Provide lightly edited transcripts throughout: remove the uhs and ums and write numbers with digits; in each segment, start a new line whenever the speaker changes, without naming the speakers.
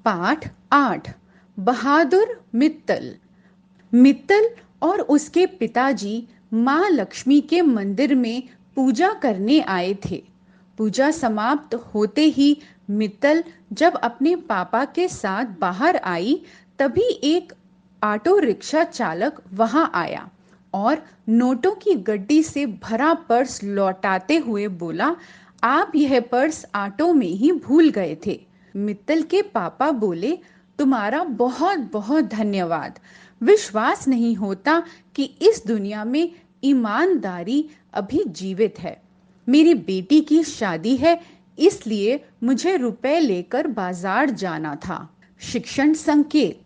पाठ 8। बहादुर मित्तल। मित्तल और उसके पिताजी माँ लक्ष्मी के मंदिर में पूजा करने आए थे। पूजा समाप्त होते ही मित्तल जब अपने पापा के साथ बाहर आई, तभी एक ऑटो रिक्शा चालक वहां आया और नोटों की गड्डी से भरा पर्स लौटाते हुए बोला, आप यह पर्स ऑटो में ही भूल गए थे। मित्तल के पापा बोले, तुम्हारा बहुत बहुत धन्यवाद। विश्वास नहीं होता कि इस दुनिया में ईमानदारी अभी जीवित है। मेरी बेटी की शादी है, इसलिए मुझे रुपए लेकर बाजार जाना था। शिक्षण संकेत।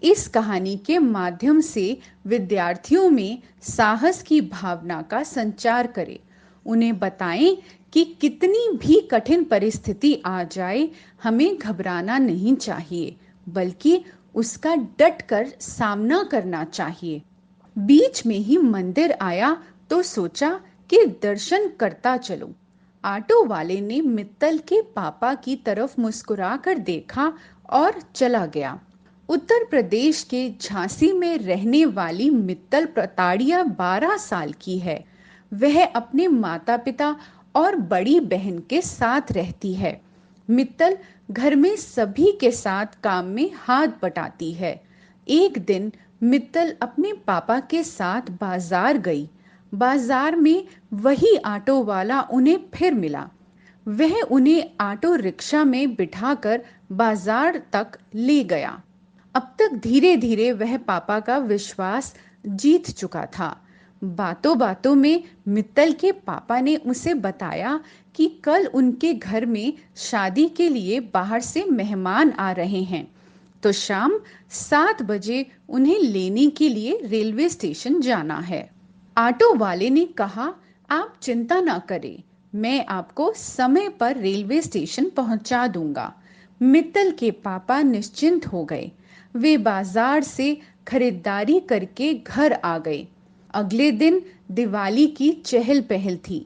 इस कहानी के माध्यम से विद्यार्थियों में साहस की भावना का संचार करें। उन्हें बताएं कि कितनी भी कठिन परिस्थिति आ जाए, हमें घबराना नहीं चाहिए, बल्कि उसका डट कर सामना करना चाहिए। बीच में ही मंदिर आया तो सोचा कि दर्शन करता चलूं। ऑटो वाले ने मित्तल के पापा की तरफ मुस्कुराकर देखा और चला गया। उत्तर प्रदेश के झांसी में रहने वाली मित्तल प्रताड़िया 12 साल की है। वह अपने माता पिता और बड़ी बहन के साथ रहती है। मित्तल घर में सभी के साथ काम में हाथ बटाती है। एक दिन मित्तल अपने पापा के साथ बाजार गई। बाजार में वही ऑटो वाला उन्हें फिर मिला। वह उन्हें ऑटो रिक्शा में बिठाकर बाजार तक ले गया। अब तक धीरे धीरे वह पापा का विश्वास जीत चुका था। बातों बातों में मित्तल के पापा ने उसे बताया कि कल उनके घर में शादी के लिए बाहर से मेहमान आ रहे हैं, तो शाम 7 बजे उन्हें लेने के लिए रेलवे स्टेशन जाना है। ऑटो वाले ने कहा, आप चिंता ना करें, मैं आपको समय पर रेलवे स्टेशन पहुंचा दूंगा। मित्तल के पापा निश्चिंत हो गए। वे बाजार से खरीदारी करके घर आ गए। अगले दिन दिवाली की चहल पहल थी।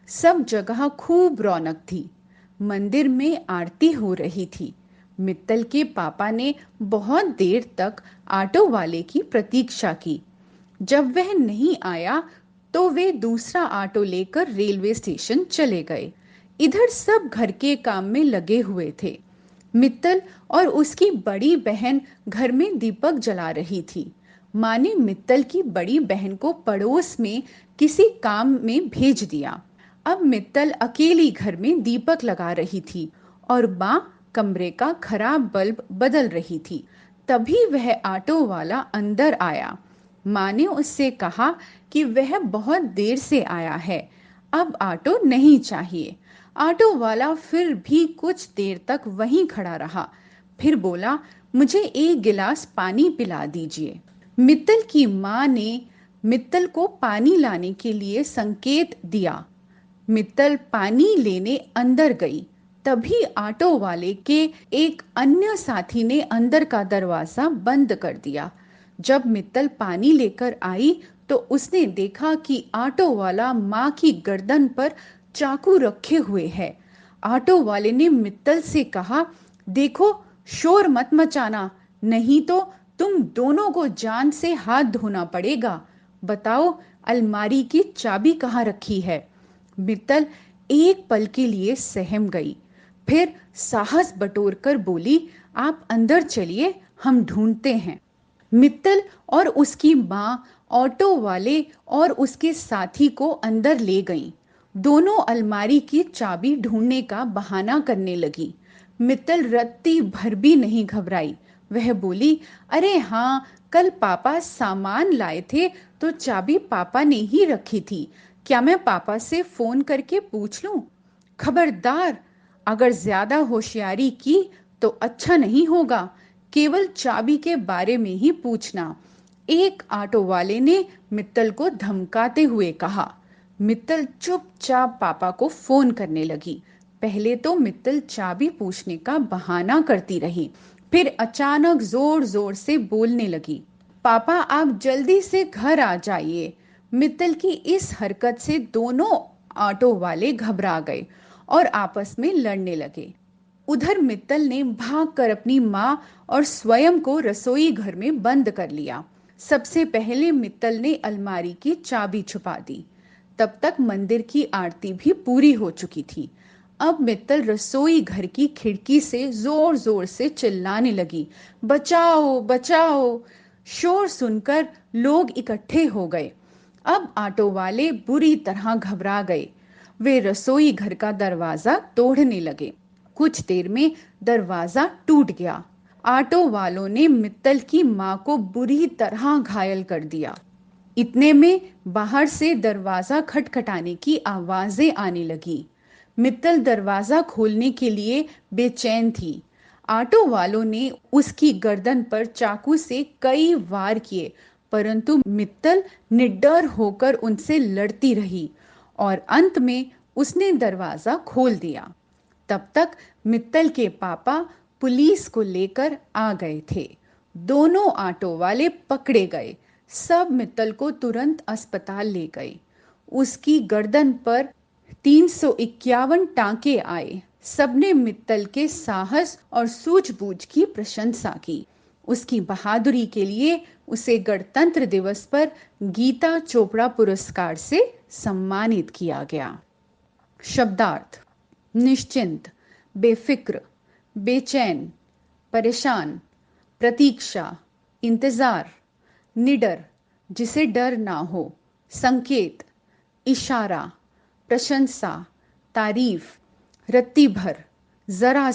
सब जगह खूब रौनक थी। मंदिर में आरती हो रही थी। मित्तल के पापा ने बहुत देर तक ऑटो वाले की प्रतीक्षा की। जब वह नहीं आया तो वे दूसरा ऑटो लेकर रेलवे स्टेशन चले गए। इधर सब घर के काम में लगे हुए थे। मित्तल और उसकी बड़ी बहन घर में दीपक जला रही थी। माँ ने मित्तल की बड़ी बहन को पड़ोस में किसी काम में भेज दिया। अब मित्तल अकेली घर में दीपक लगा रही थी और माँ कमरे का खराब बल्ब बदल रही थी। तभी वह ऑटो वाला अंदर आया। माँ ने उससे कहा कि वह बहुत देर से आया है, अब ऑटो नहीं चाहिए। ऑटो वाला फिर भी कुछ देर तक वहीं खड़ा रहा। फिर बोला, मुझे एक गिलास पानी पिला दीजिए। मित्तल की माँ ने मित्तल को पानी लाने के लिए संकेत दिया। मित्तल पानी लेने अंदर गई। तभी ऑटो वाले के एक अन्य साथी ने अंदर का दरवाजा बंद कर दिया। जब मित्तल पानी लेकर आई तो उसने देखा कि ऑटो वाला माँ की गर्दन पर चाकू रखे हुए है। ऑटो वाले ने मित्तल से कहा, देखो, शोर मत मचाना, नहीं तो तुम दोनों को जान से हाथ धोना पड़ेगा। बताओ, अलमारी की चाबी कहाँ रखी है? मित्तल एक पल के लिए सहम गई, फिर साहस बटोरकर बोली, आप अंदर चलिए, हम ढूंढते हैं। मित्तल और उसकी माँ ऑटो वाले और उसके साथी को अंदर ले गईं। दोनों अलमारी की चाबी ढूंढने का बहाना करने लगी। मित्तल रत्ती भर भी नहीं घबराई। वह बोली, अरे हाँ, कल पापा सामान लाए थे तो चाबी पापा ने ही रखी थी। क्या मैं पापा से फोन करके पूछ लूं? खबरदार, अगर ज्यादा होशियारी की तो अच्छा नहीं होगा। केवल चाबी के बारे में ही पूछना, एक ऑटो वाले ने मित्तल को धमकाते हुए कहा। मित्तल चुपचाप पापा को फोन करने लगी। पहले तो मित्तल चाबी पूछने का बहाना करती रही, फिर अचानक जोर जोर से बोलने लगी, पापा आप जल्दी से घर आ जाइए। मित्तल की इस हरकत से दोनों ऑटो वाले घबरा गए और आपस में लड़ने लगे। उधर मित्तल ने भागकर अपनी माँ और स्वयं को रसोई घर में बंद कर लिया। सबसे पहले मित्तल ने अलमारी की चाबी छुपा दी। तब तक मंदिर की आरती भी पूरी हो चुकी थी। अब मित्तल रसोई घर की खिड़की से जोर जोर से चिल्लाने लगी, बचाओ बचाओ। शोर सुनकर लोग इकट्ठे हो गए। अब ऑटो वाले बुरी तरह घबरा गए। वे रसोई घर का दरवाजा तोड़ने लगे। कुछ देर में दरवाजा टूट गया। ऑटो वालों ने मित्तल की मां को बुरी तरह घायल कर दिया। इतने में बाहर से दरवाजा खटखटाने की आवाजें आने लगी। मित्तल दरवाजा खोलने के लिए बेचैन थी। ऑटो वालों ने उसकी गर्दन पर चाकू से कई वार किए, परंतु मित्तल निडर होकर उनसे लड़ती रही और अंत में उसने दरवाजा खोल दिया। तब तक मित्तल के पापा पुलिस को लेकर आ गए थे। दोनों ऑटो वाले पकड़े गए। सब मित्तल को तुरंत अस्पताल ले गए। उसकी गर्दन पर 351 टांके आए। सबने मित्तल के साहस और सूझबूझ की प्रशंसा की। उसकी बहादुरी के लिए उसे गणतंत्र दिवस पर गीता चोपड़ा पुरस्कार से सम्मानित किया गया। शब्दार्थ: निश्चिंत, बेफिक्र, बेचैन, परेशान, प्रतीक्षा, इंतजार, निडर, जिसे डर ना हो, संकेत, इशारा, प्रशंसा, तारीफ, रत्ती भर, जरा